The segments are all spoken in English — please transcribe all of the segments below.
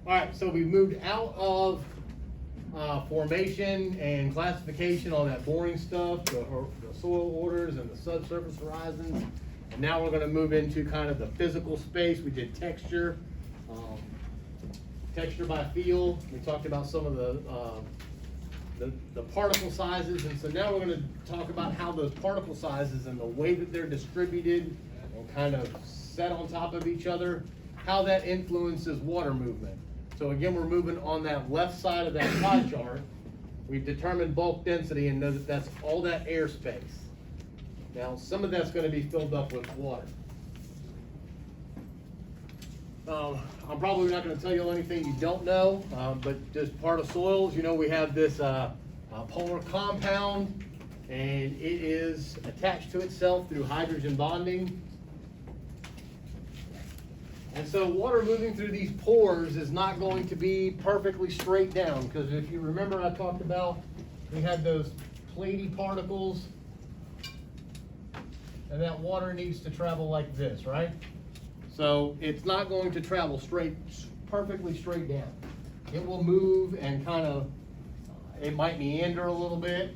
All right, so we've moved out of formation and classification, all that boring stuff, the soil orders and the subsurface horizons. And now we're gonna move into kind of the physical space. We did texture, texture by feel. We talked about some of the particle sizes. And so now we're gonna talk about how those particle sizes and the way that they're distributed and kind of set on top of each other, how that influences water movement. So again, we're moving on that left side of that pie chart. We've determined bulk density and know that that's all that airspace. Now, some of that's gonna be filled up with water. I'm probably not gonna tell you anything you don't know, but just part of soils, you know, we have this polar compound, and it is attached to itself through hydrogen bonding. And so water moving through these pores is not going to be perfectly straight down, because if you remember, I talked about, we had those platy particles, and that water needs to travel like this, right? So it's not going to travel perfectly straight down. It will move and kind of, it might meander a little bit.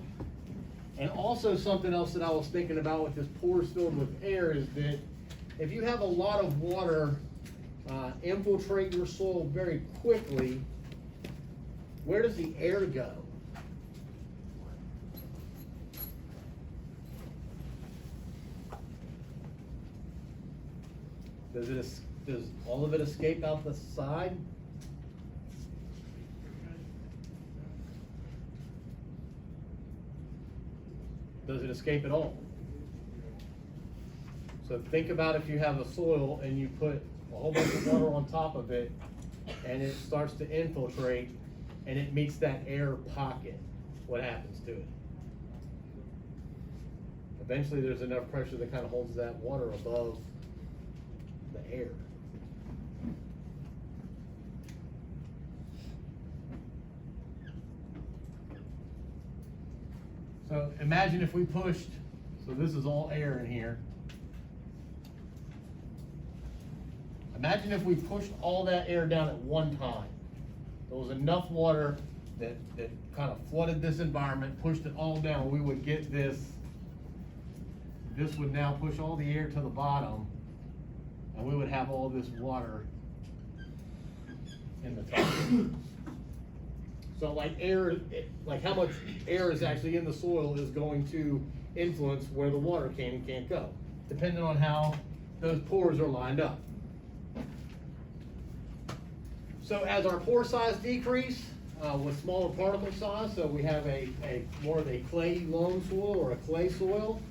And also something else that I was thinking about with this pores filled with air is that if you have a lot of water infiltrate your soil very quickly, where does the air go? Does all of it escape out the side? Does it escape at all? So think about if you have a soil and you put a whole bunch of water on top of it, and it starts to infiltrate, and it meets that air pocket. What happens to it? Eventually there's enough pressure that kind of holds that water above the air. So imagine if we pushed, so this is all air in here. Imagine if we pushed all that air down at one time. There was enough water that kind of flooded this environment, pushed it all down. We would get this would now push all the air to the bottom, and we would have all this water in the top. So like air, like how much air is actually in the soil is going to influence where the water can and can't go, depending on how those pores are lined up. So as our pore size decrease with smaller particle size, so we have a more of a clay loam soil or a clay soil,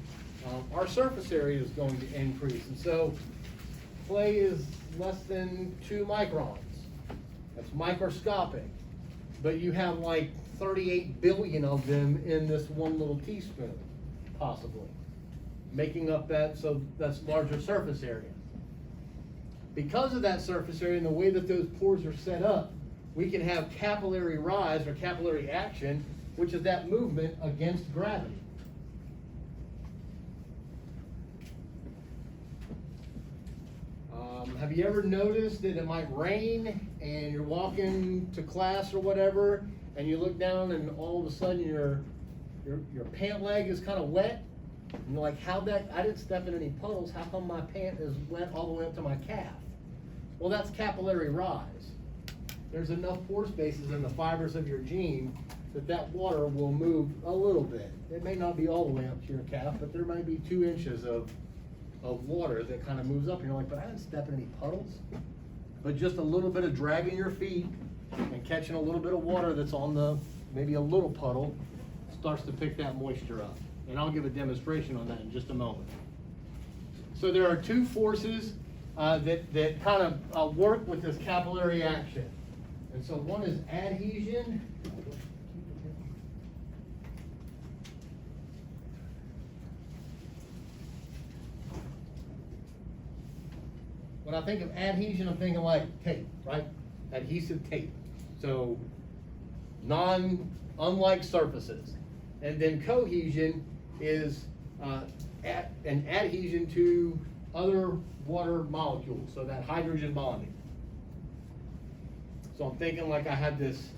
our surface area is going to increase. And so clay is less than 2 microns. That's microscopic. But you have like 38 billion of them in this one little teaspoon, possibly, making up that's larger surface area. Because of that surface area and the way that those pores are set up, we can have capillary rise or capillary action, which is that movement against gravity. Have you ever noticed that it might rain and you're walking to class or whatever, and you look down and all of a sudden your pant leg is kind of wet? And you're like, I didn't step in any puddles, how come my pant is wet all the way up to my calf? Well, that's capillary rise. There's enough pore spaces in the fibers of your jean that water will move a little bit. It may not be all the way up to your calf, but there might be 2 inches of water that kind of moves up. And you're like, but I didn't step in any puddles. But just a little bit of dragging your feet and catching a little bit of water that's on maybe a little puddle starts to pick that moisture up. And I'll give a demonstration on that in just a moment. So there are 2 forces that kind of work with this capillary action. And so one is adhesion. When I think of adhesion, I'm thinking like tape, right? Adhesive tape. So unlike surfaces. And then cohesion is an adhesion to other water molecules, so that hydrogen bonding. So I'm thinking like I had this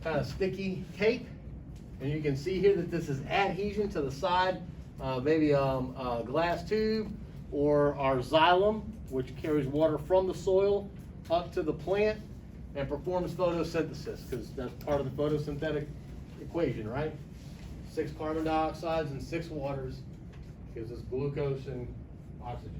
kind of sticky tape, and you can see here that this is adhesion to the side, maybe a glass tube, or our xylem, which carries water from the soil up to the plant and performs photosynthesis, because that's part of the photosynthetic equation, right? 6 carbon dioxides and 6 waters gives us glucose and oxygen.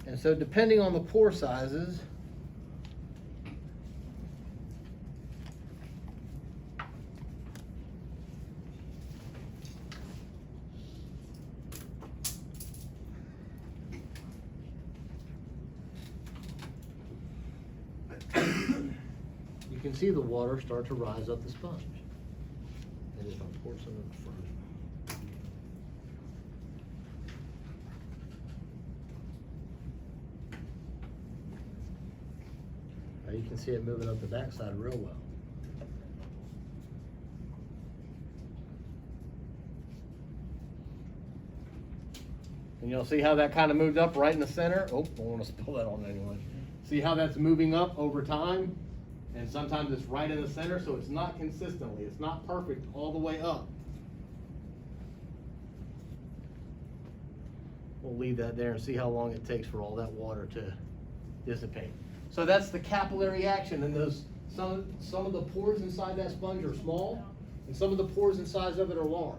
And so depending on the pore sizes, you can see the water start to rise up the sponge. And if I pour some in the front. Now you can see it moving up the backside real well. And you'll see how that kind of moved up right in the center. Oh, I don't want to spill that on anyone. See how that's moving up over time? And sometimes it's right in the center, so it's not consistently. It's not perfect all the way up. We'll leave that there and see how long it takes for all that water to dissipate. So that's the capillary action, and those some of the pores inside that sponge are small, and some of the pores inside of it are large.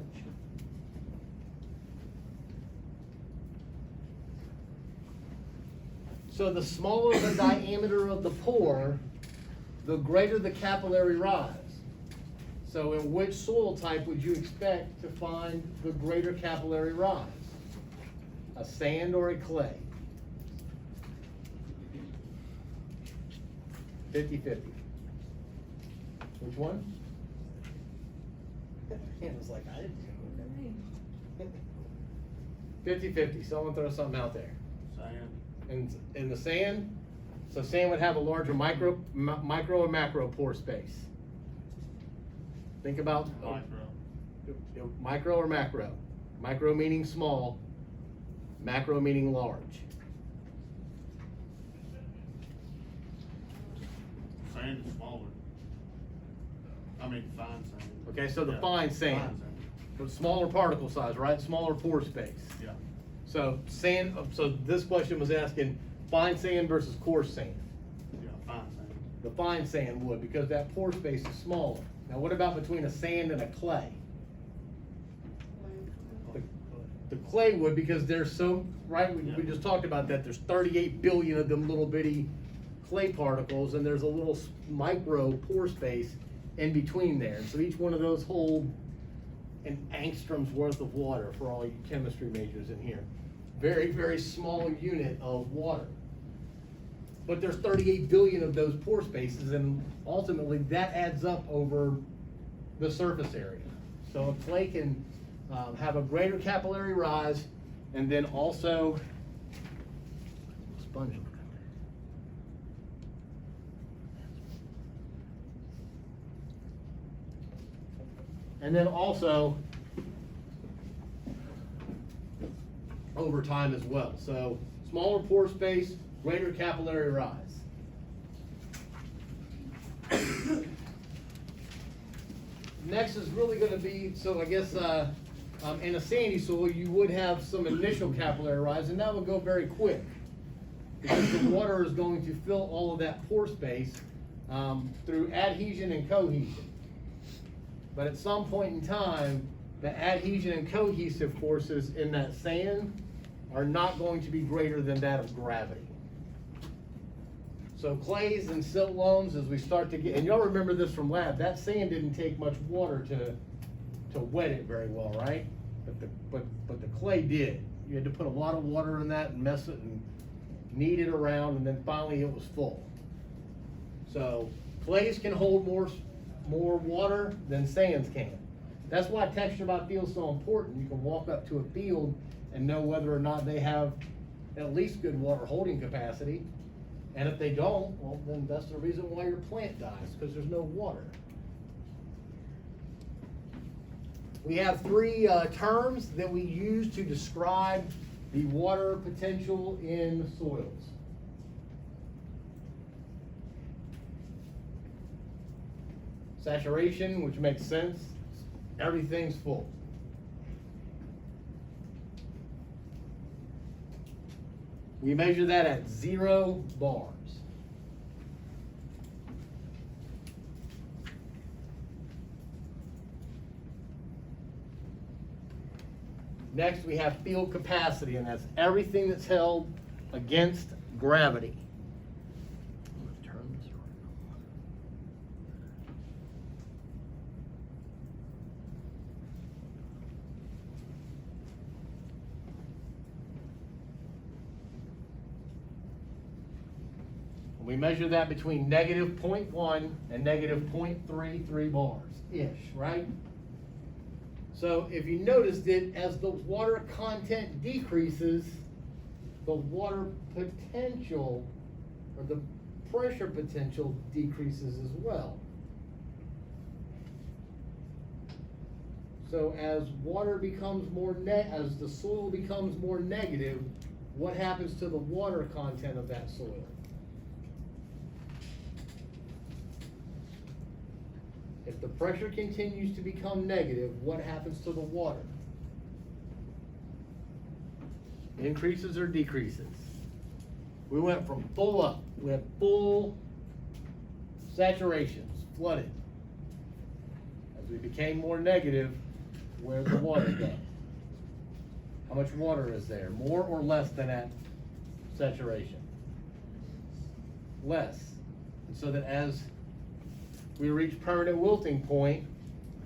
So the smaller the diameter of the pore, the greater the capillary rise. So in which soil type would you expect to find the greater capillary rise? A sand or a clay? 50-50. Which one? It was like, I didn't know. 50-50. Someone throw something out there. Sand. In the sand, so sand would have a larger micro or macro pore space. Think about micro or macro. Micro meaning small, macro meaning large. Sand is smaller. I mean, fine sand. Okay, so the Yeah, fine sand, but smaller particle size, right? Smaller pore space. Yeah. So sand. So this question was asking fine sand versus coarse sand. Yeah, fine sand. The fine sand would, because that pore space is smaller. Now, what about between a sand and a clay? The clay would, because there's so, right, we just talked about that, there's 38 billion of them little bitty clay particles, and there's a little micro pore space in between there. So each one of those hold an angstrom's worth of water for all you chemistry majors in here. Very, very small unit of water. But there's 38 billion of those pore spaces, and ultimately that adds up over the surface area. So a clay can have a greater capillary rise, and then also sponge. And then also over time as well. So smaller pore space, greater capillary rise. Next is really going to be, so I guess in a sandy soil you would have some initial capillary rise, and that would go very quick because the water is going to fill all of that pore space through adhesion and cohesion. But at some point in time, the adhesion and cohesive forces in that sand are not going to be greater than that of gravity. So clays and silt loams, as we start to get, and y'all remember this from lab, that sand didn't take much water to wet it very well, right? But the clay did. You had to put a lot of water in that and mess it and knead it around, and then finally it was full. So clays can hold more water than sands can. That's why texture by feel is so important. You can walk up to a field and know whether or not they have at least good water holding capacity. And if they don't, well, then that's the reason why your plant dies, because there's no water. We have three terms that we use to describe the water potential in soils. Saturation, which makes sense, everything's full. We measure that at 0 bars. Next, we have field capacity, and that's everything that's held against gravity. We measure that between negative 0.1 and negative 0.33 bars-ish, right? So if you notice that as the water content decreases, the water potential, or the pressure potential, decreases as well. So as water becomes more as the soil becomes more negative, what happens to the water content of that soil? If the pressure continues to become negative, what happens to the water? Increases or decreases? We went from full up. We had full saturations, flooded. As we became more negative, where'd the water go? How much water is there? More or less than at saturation? Less. And so that as we reach permanent wilting point,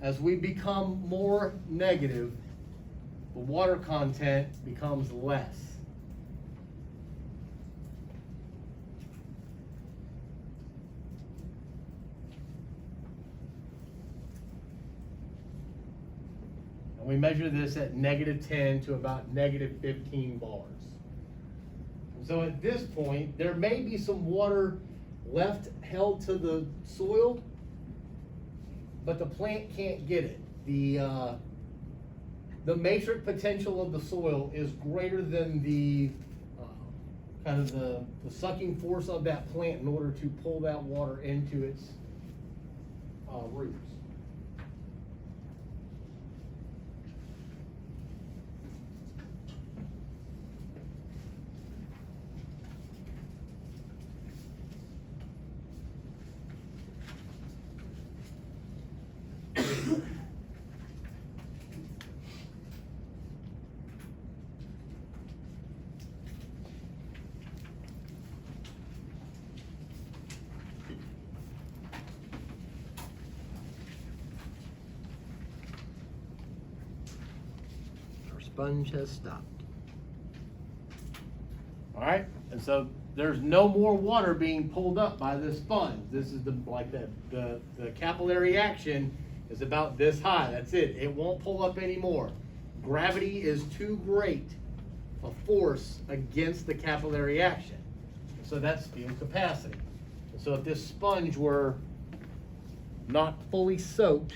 as we become more negative, the water content becomes less. And we measure this at negative 10 to about negative 15 bars. So at this point, there may be some water left held to the soil, but the plant can't get it. The matrix potential of the soil is greater than the kind of the sucking force of that plant in order to pull that water into its roots. Sponge has stopped. All right, and so there's no more water being pulled up by this sponge. This is the capillary action is about this high. That's it. It won't pull up anymore. Gravity is too great a force against the capillary action. So that's field capacity. So if this sponge were not fully soaked,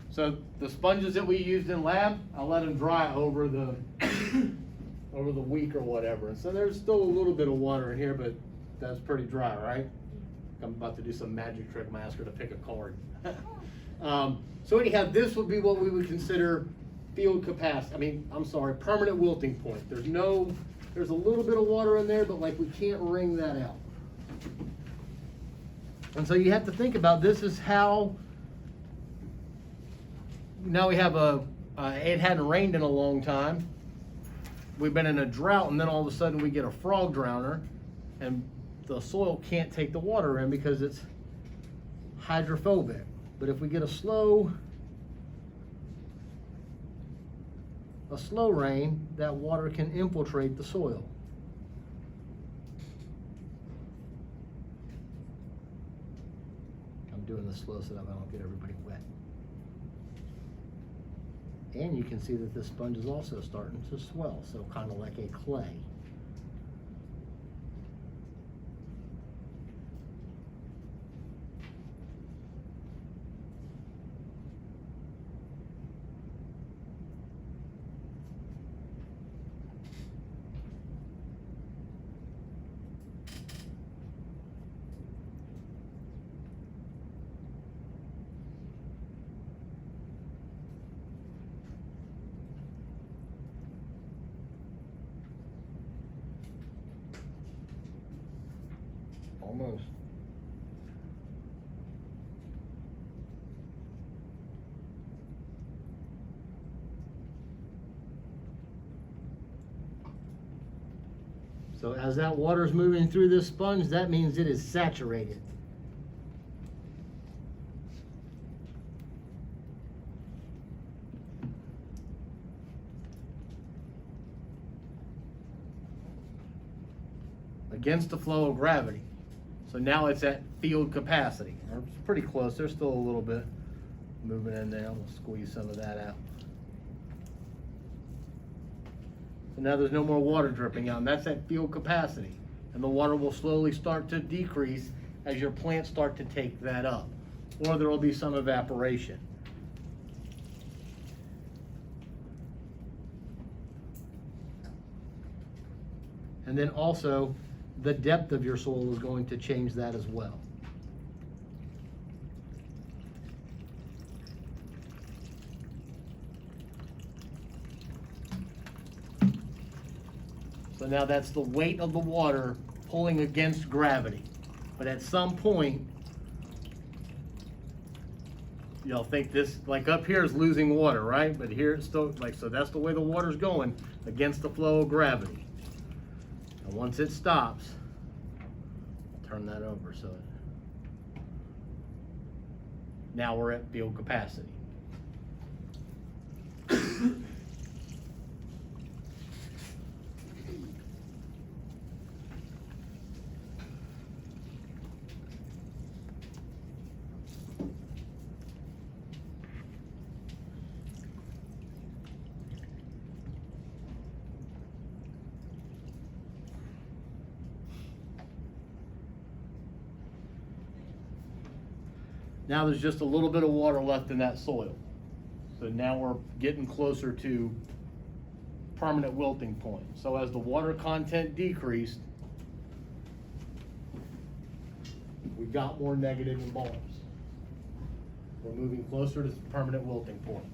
so the sponges that we used in lab, I'll let them dry over the week or whatever. And so there's still a little bit of water in here, but that's pretty dry, right? I'm about to do some magic trick. I'm gonna ask her to pick a card. So anyhow, this would be what we would consider field capacity. Permanent wilting point. There's a little bit of water in there, but like we can't wring that out. And so you have to think about this is how. Now we have it hadn't rained in a long time. We've been in a drought, and then all of a sudden we get a frog drowner, and the soil can't take the water in because it's hydrophobic. But if we get a slow rain, that water can infiltrate the soil. I'm doing this slow so that I don't get everybody wet. And you can see that this sponge is also starting to swell, so kind of like a clay. almost. So as that water's moving through this sponge, that means it is saturated. Against the flow of gravity. So now it's at field capacity. It's pretty close. There's still a little bit moving in there. We'll squeeze some of that out. So now there's no more water dripping out, and that's at field capacity. And the water will slowly start to decrease as your plants start to take that up. Or there will be some evaporation. And then also, the depth of your soil is going to change that as well. So now that's the weight of the water pulling against gravity. But at some point, you'll think this, like up here is losing water, right? But here it's still, like, so that's the way the water's going, against the flow of gravity. And once it stops, I'll turn that over so now we're at field capacity. Now there's just a little bit of water left in that soil. So now we're getting closer to permanent wilting point. So as the water content decreased, we got more negative in bars. We're moving closer to permanent wilting point.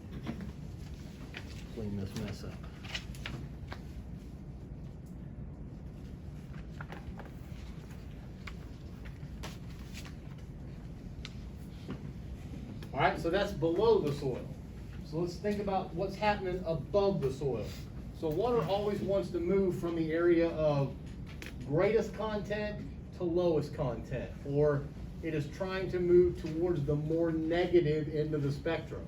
Clean this mess up. All right, so that's below the soil. So let's think about what's happening above the soil. So water always wants to move from the area of greatest content to lowest content, or it is trying to move towards the more negative end of the spectrum.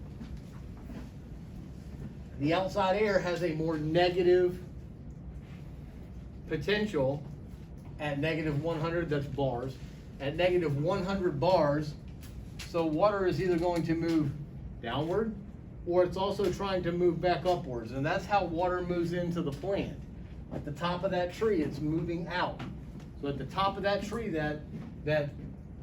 The outside air has a more negative potential at negative 100, that's bars. At negative 100 bars, so water is either going to move downward, or it's also trying to move back upwards. And that's how water moves into the plant. At the top of that tree, it's moving out. So at the top of that tree, that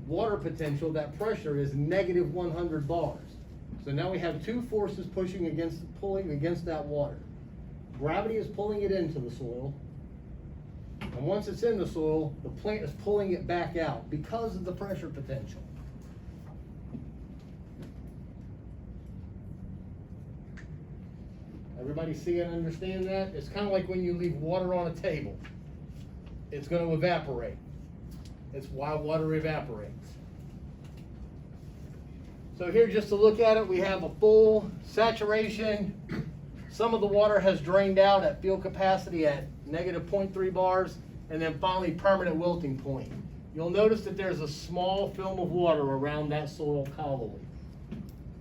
water potential, that pressure is negative 100 bars. So now we have two forces pulling against that water. Gravity is pulling it into the soil. And once it's in the soil, the plant is pulling it back out because of the pressure potential. Everybody see and understand that? It's kind of like when you leave water on a table. It's going to evaporate. It's why water evaporates. So here, just to look at it, we have a full saturation. Some of the water has drained out at field capacity at negative 0.3 bars, and then finally permanent wilting point. You'll notice that there's a small film of water around that soil colloid.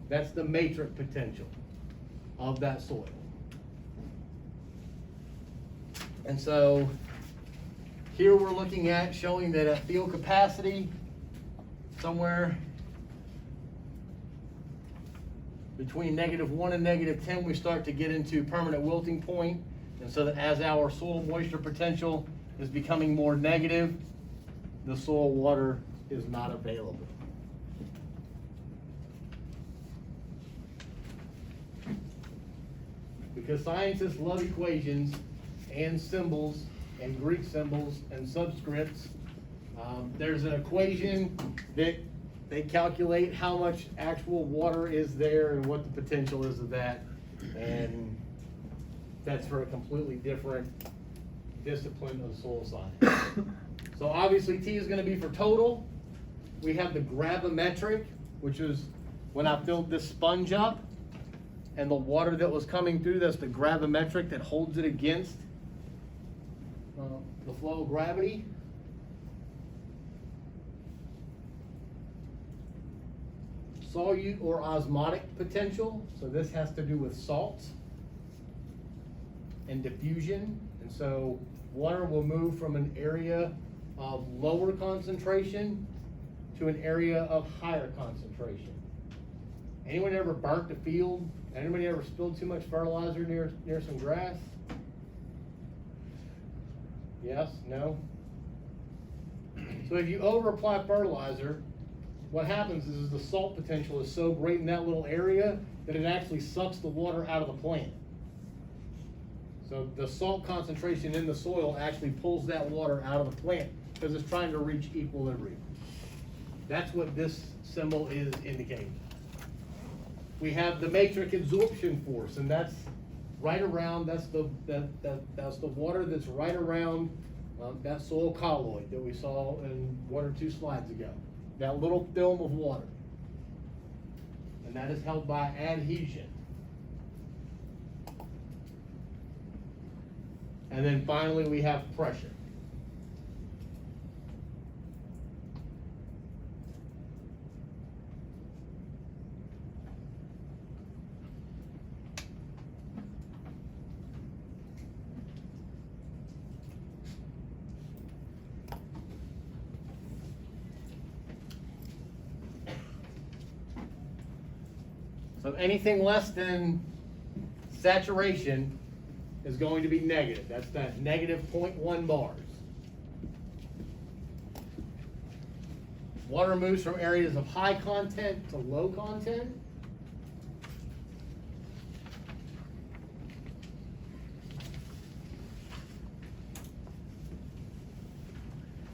That's the matrix potential of that soil. And so here we're looking at showing that at field capacity, somewhere between -1 and -10, we start to get into permanent wilting point. And so that as our soil moisture potential is becoming more negative, the soil water is not available. Because scientists love equations and symbols and Greek symbols and subscripts, there's an equation that they calculate how much actual water is there and what the potential is of that, and that's for a completely different discipline of soil science. So obviously T is gonna be for total. We have the gravimetric, which is when I filled this sponge up and the water that was coming through, that's the gravimetric that holds it against the flow of gravity. Solute or osmotic potential, so this has to do with salts and diffusion. And so water will move from an area of lower concentration to an area of higher concentration. Anyone ever burnt a field? Anybody ever spilled too much fertilizer near some grass? Yes? No? So if you over apply fertilizer, what happens is the salt potential is so great in that little area that it actually sucks the water out of the plant. So the salt concentration in the soil actually pulls that water out of the plant because it's trying to reach equilibrium. That's what this symbol is indicating. We have the matrix absorption force, and that's right around, that's the water that's right around that soil colloid that we saw in 1 or 2 slides ago. That little film of water. And that is held by adhesion. And then finally we have pressure. So anything less than saturation is going to be negative. That's that negative 0.1 bars. Water moves from areas of high content to low content.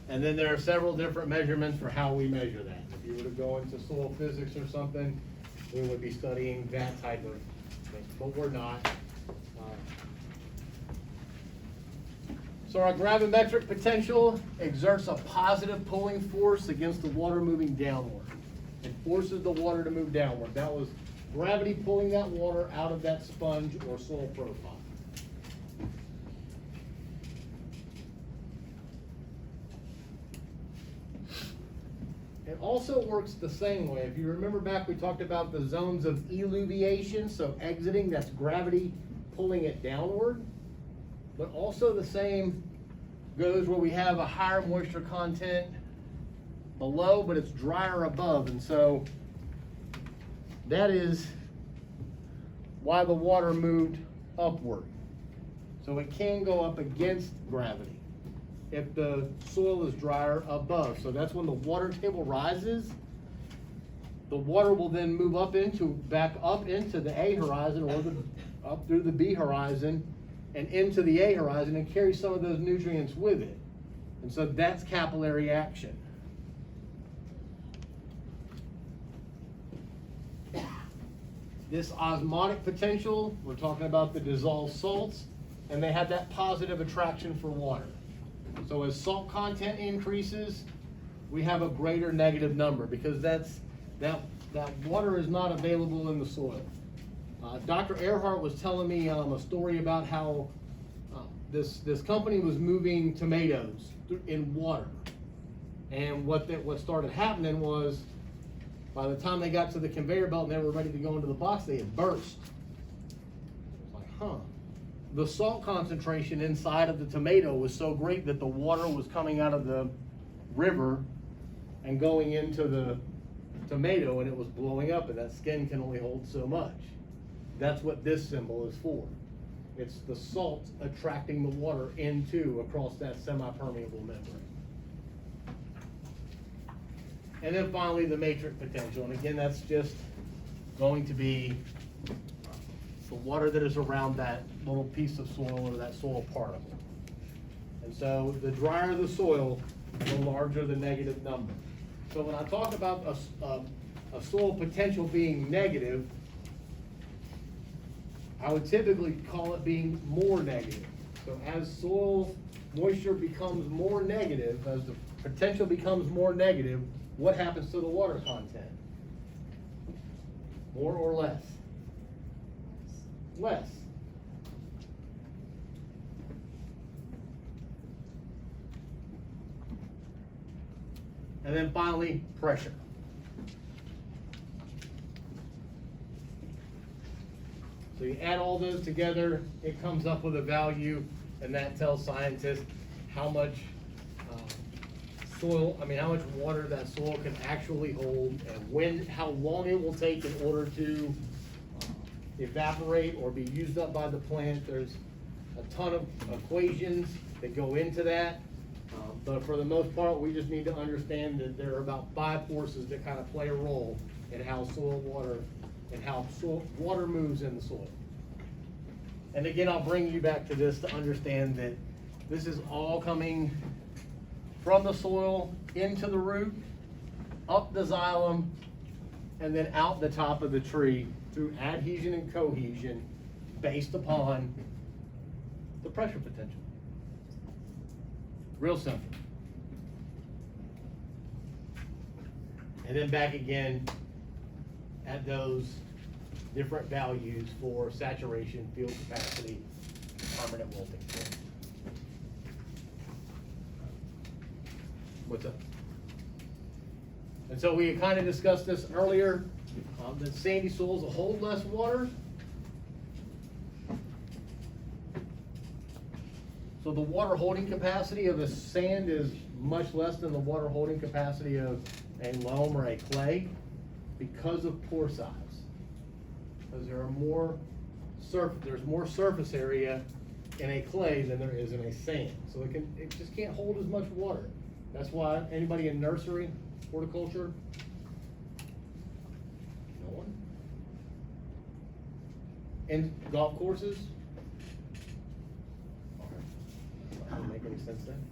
And then there are several different measurements for how we measure that. If you were to go into soil physics or something, we would be studying that type of thing, but we're not. So our gravimetric potential exerts a positive pulling force against the water moving downward. It forces the water to move downward. That was gravity pulling that water out of that sponge or soil profile. It also works the same way. If you remember back, we talked about the zones of eluviation, so exiting, that's gravity pulling it downward. But also the same goes where we have a higher moisture content below, but it's drier above. And so that is why the water moved upward. So it can go up against gravity if the soil is drier above. So that's when the water table rises, the water will then move back up into the A horizon or up through the B horizon and into the A horizon and carry some of those nutrients with it. And so that's capillary action. This osmotic potential, we're talking about the dissolved salts, and they have that positive attraction for water. So as salt content increases, we have a greater negative number because that water is not available in the soil. Dr. Earhart was telling me a story about how this company was moving tomatoes in water, and what started happening was by the time they got to the conveyor belt and they were ready to go into the box, they had burst. It was like, huh. The salt concentration inside of the tomato was so great that the water was coming out of the river and going into the tomato, and it was blowing up, and that skin can only hold so much. That's what this symbol is for. It's the salt attracting the water across that semi-permeable membrane. And then finally the matrix potential, and again that's just going to be the water that is around that little piece of soil or that soil particle. And so the drier the soil, the larger the negative number. So when I talk about a soil potential being negative, I would typically call it being more negative. So as soil moisture becomes more negative, as the potential becomes more negative, what happens to the water content? More or less? Less. And then finally, pressure. So you add all those together, it comes up with a value, and that tells scientists how much how much water that soil can actually hold, and how long it will take in order to evaporate or be used up by the plant. There's a ton of equations that go into that. But for the most part, we just need to understand that there are about 5 forces that kind of play a role in how water moves in the soil. And again, I'll bring you back to this to understand that this is all coming from the soil into the root, up the xylem, and then out the top of the tree through adhesion and cohesion based upon the pressure potential. Real simple. And then back again at those different values for saturation, field capacity, permanent wilting. What's up? And so we kind of discussed this earlier, that sandy soils will hold less water. So the water holding capacity of a sand is much less than the water holding capacity of a loam or a clay because of pore size. Because there's more surface area in a clay than there is in a sand. So it just can't hold as much water. That's why anybody in nursery, horticulture? No one? In golf courses? Doesn't make any sense then.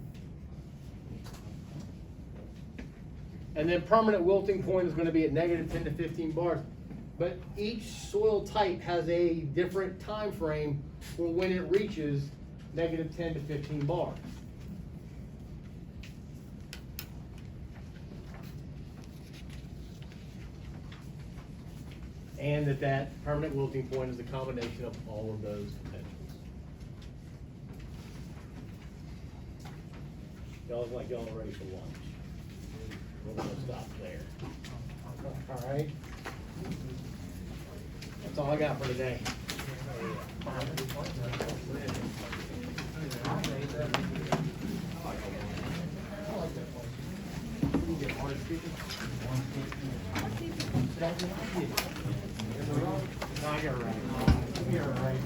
And then permanent wilting point is going to be at negative 10 to 15 bars. But each soil type has a different time frame for when it reaches negative 10 to 15 bars. And that permanent wilting point is the combination of all of those potentials. Y'all like y'all ready for lunch. We're gonna stop there. All right. That's all I got for today. No, I got it right.